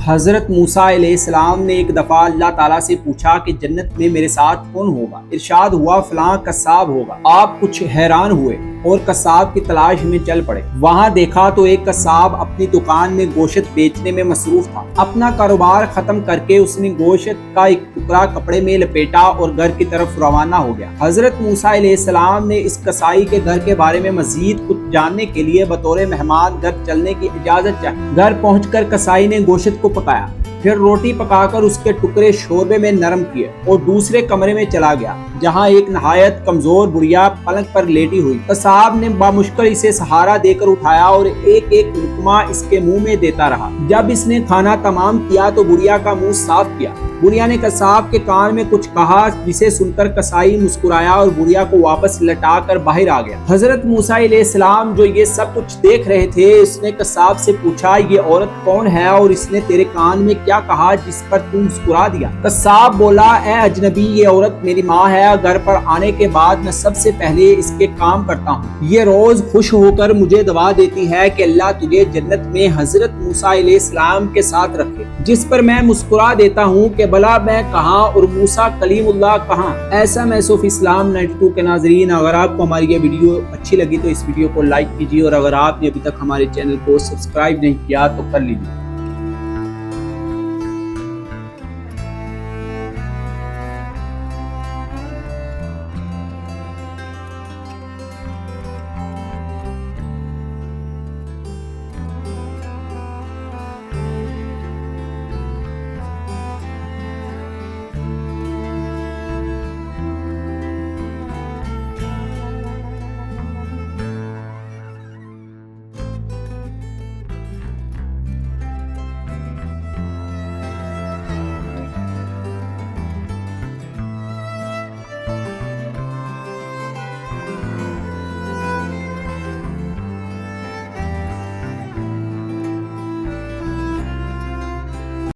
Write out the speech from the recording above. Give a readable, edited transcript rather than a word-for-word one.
हजरत मूसा अलैहिस्सलाम ने एक दफा अल्लाह ताला से पूछा कि जन्नत में मेरे साथ कौन होगा। इरशाद हुआ फलां कस्साब होगा। आप कुछ हैरान हुए और कस्साब की तलाश में चल पड़े। वहाँ देखा तो एक कस्साब अपनी दुकान में गोश्त बेचने में मसरूफ था। अपना कारोबार खत्म करके उसने गोश्त का एक टुकड़ा कपड़े में लपेटा और घर की तरफ रवाना हो गया। हजरत मूसा अलैहिस्सलाम ने इस कसाई के घर के बारे में मजीद कुछ जानने के लिए बतौर मेहमान घर चलने की इजाजत चाहिए। घर पहुंचकर कसाई ने गोश्त को पकाया, फिर रोटी पकाकर उसके टुकड़े शोरबे में नरम किए और दूसरे कमरे में चला गया जहां एक नहायत कमजोर बुढ़िया पलंग पर लेटी हुई। कसाब ने बामुश्किल इसे सहारा देकर उठाया और एक एक लुकमा इसके मुंह में देता रहा। जब इसने खाना तमाम किया तो बुढ़िया का मुंह साफ किया। बुढ़िया ने कसाब के कान में कुछ कहा, जिसे सुनकर कसाई मुस्कुराया और बुढ़िया को वापस लटाकर बाहर आ गया। हजरत मूसा अलैहिस्सलाम जो ये सब कुछ देख रहे थे, इसने कसाब से पूछा, ये औरत कौन है और इसने तेरे कान में क्या कहा जिस पर तू मुस्कुरा दिया? कसाब बोला, ए अजनबी, ये औरत मेरी माँ है। घर पर आने के बाद मैं सबसे पहले इसके काम करता हूँ। ये रोज खुश होकर मुझे दवा देती है कि अल्लाह तुझे जन्नत में हजरत मूसा अलैहिस्सलाम के साथ रखे, जिस पर मैं मुस्कुरा देता हूँ कि भला मैं कहाँ और मूसा कलीमुल्लाह कहाँ। ऐसा मैसूफ इस्लाम 92 के नाजरीन, अगर आपको हमारी ये वीडियो अच्छी लगी तो इस वीडियो को लाइक कीजिए और अगर आपने अभी तक हमारे चैनल को सब्सक्राइब नहीं किया तो कर लीजिए।